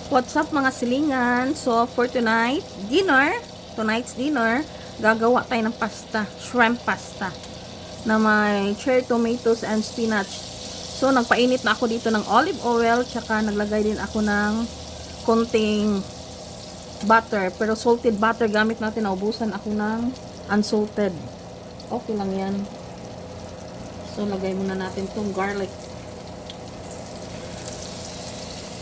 What's up mga silingan? So for tonight's dinner, gagawa tayo ng pasta, shrimp pasta na may cherry tomatoes and spinach. So nagpainit na ako dito ng olive oil, tsaka naglagay din ako ng konting butter, pero salted butter gamit natin. Naubusan ako ng unsalted. Okay lang yan. So lagay muna natin tong garlic.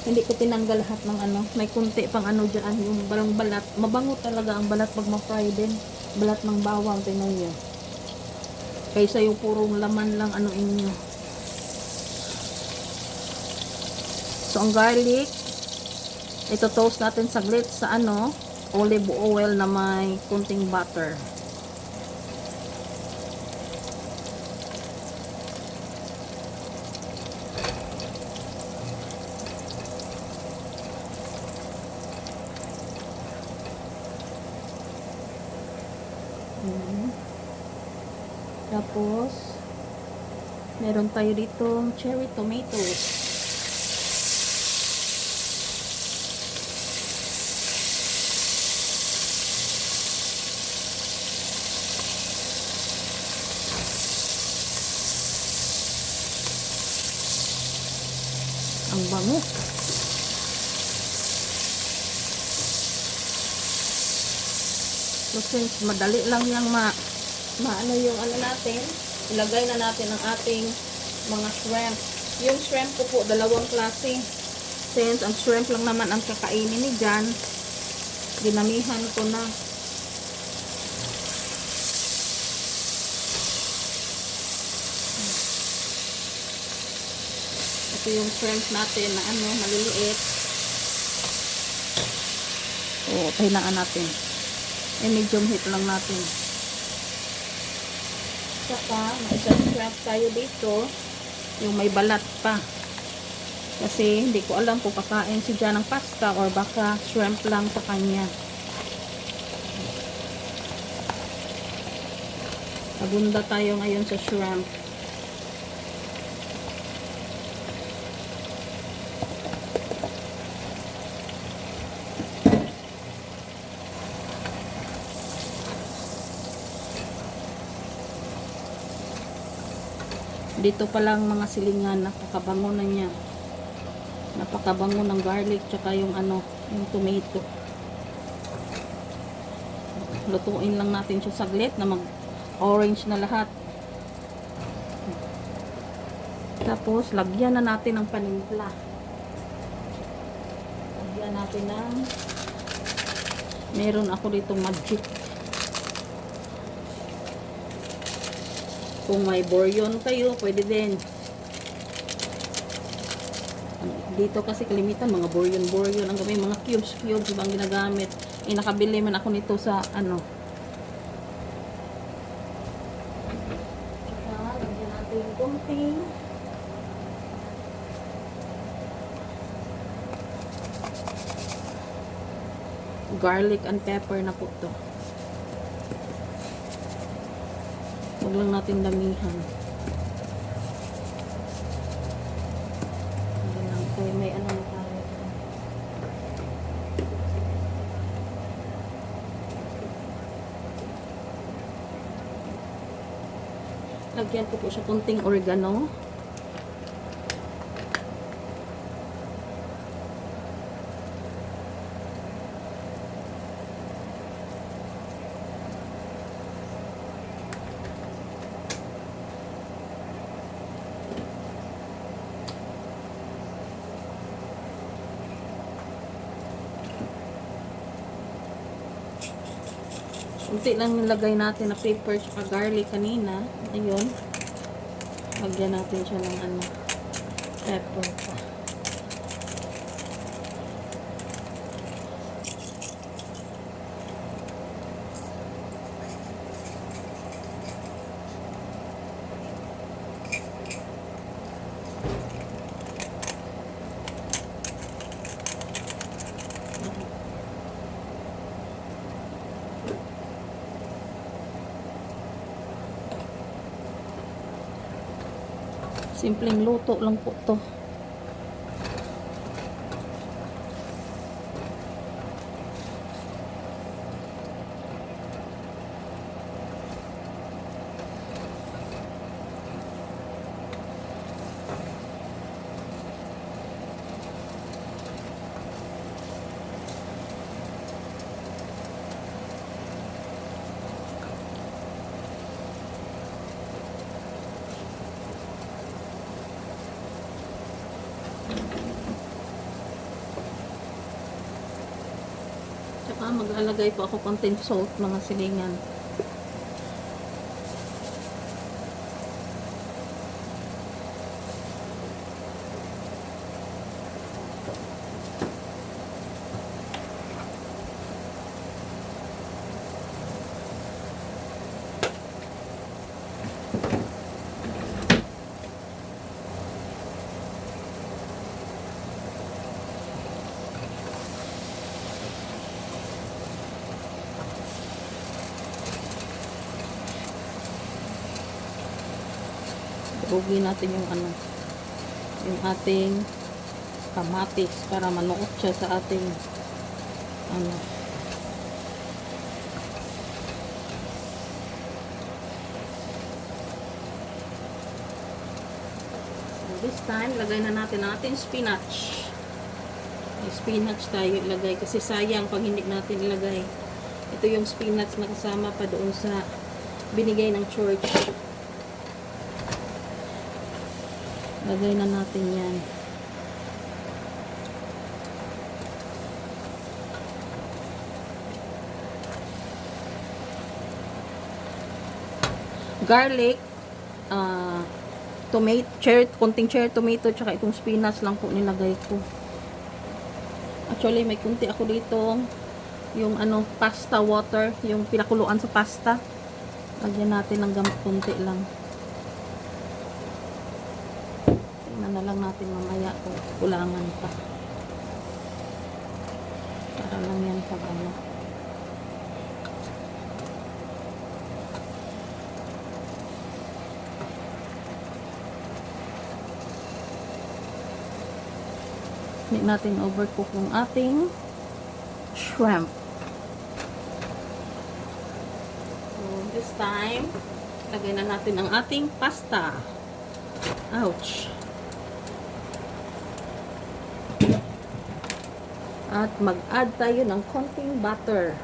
Hindi ko tinanggal lahat ng ano. May kunti pang ano dyan. Yung balang balat. Mabango talaga ang balat pag ma-fry din. Balat ng bawang. Tingnan nyo. Kaysa yung purong laman lang ano inyo. So, ang garlic, ito toast natin saglit sa ano, olive oil na may kunting butter. Tapos, meron tayo dito cherry tomatoes. Ang bango. So, since madali lang yung maano yung ano natin, ilagay na natin ang ating mga shrimp. Yung shrimp ko po, dalawang klase. Since ang shrimp lang naman ang kakainin ni Jan, dinamihan ko na. Ito yung shrimp natin na ano, maliliit. O, pahinaan natin. Medium heat lang natin. Saka, may isang shrimp tayo dito, yung may balat pa. Kasi, hindi ko alam kung kakain si Jan ng pasta or baka shrimp lang sa kanya. Nagunda tayo ngayon sa shrimp. Dito pa lang mga silingan, napakabango na niya. Napakabango ng garlic tsaka yung ano, yung tomato. Lutuin lang natin siya saglit na mag-orange na lahat. Tapos lagyan na natin ng panimpla. Lagyan natin ng meron ako dito magic. Kung may bouillon kayo, pwede din. Dito kasi kalimitan, mga bouillon. Ang gamay, mga cubes bang ginagamit. Nakabili man ako nito sa ano. Saka, lagyan natin yung konting garlic and pepper na po to. Huwag lang natin damihan. Okay, may ano na tayo. Lagyan ko po siya kunting oregano. Kunti lang nilagay natin na pepper at garlic kanina. Ayun. Lagyan natin siya ng ano, pepper pa. Simpleng luto lang po to. Maglalagay po ako konting salt, mga silingan. Rugi natin yung yung ating kamatis para manuot siya sa ating So this time, lagay na natin ang ating spinach. May spinach tayo ilagay kasi sayang pag hindi natin ilagay. Ito yung spinach na kasama pa doon sa binigay ng church. Lagay na natin yan. Garlic, tomato, konting cherry tomato, tsaka itong spinach lang po nilagay ko. Actually, may kunti ako dito, yung pasta water, yung pinakuluan sa pasta. Lagyan natin ng kunti lang. Na lang natin mamaya kung kulangan pa. Para lang yan pag hindi natin overcook yung ating shrimp. So this time, lagay na natin ang ating pasta. Ouch! At mag-add tayo ng konting butter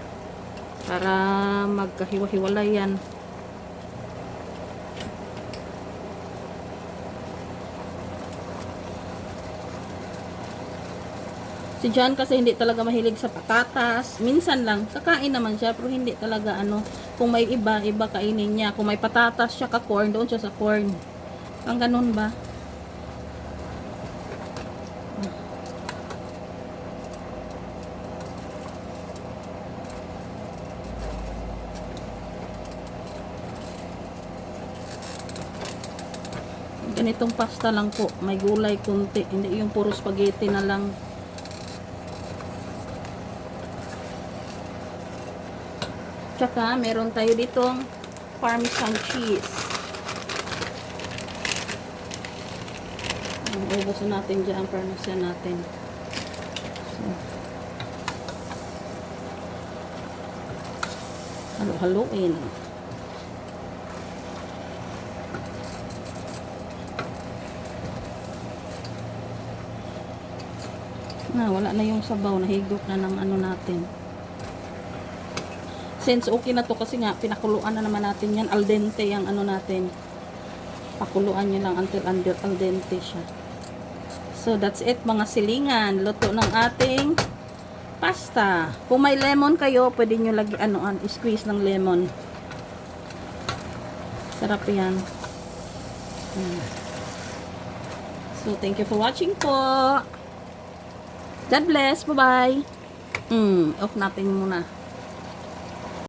para magkahiwa-hiwalay yan. Si John kasi hindi talaga mahilig sa patatas. Minsan lang, kakain naman siya pero hindi talaga kung may iba kainin niya. Kung may patatas siya ka-corn, doon siya sa corn. Ang ganun ba? Ganitong pasta lang po, may gulay kunti, hindi yung puro spaghetti na lang. Tsaka meron tayo ditong parmesan cheese. Ubusin natin dyan ang parmesan natin. So, halo-haloin. Wala na yung sabaw, nahigop na ng natin. Since okay na to kasi nga pinakuluan na naman natin yan, al dente yung natin. Pakuluan nyo lang until al dente siya. So that's it mga silingan, luto ng ating pasta. Kung may lemon kayo, pwede nyo squeeze ng lemon. Sarap yan. So thank you for watching po. God bless. Bye-bye. Off natin muna.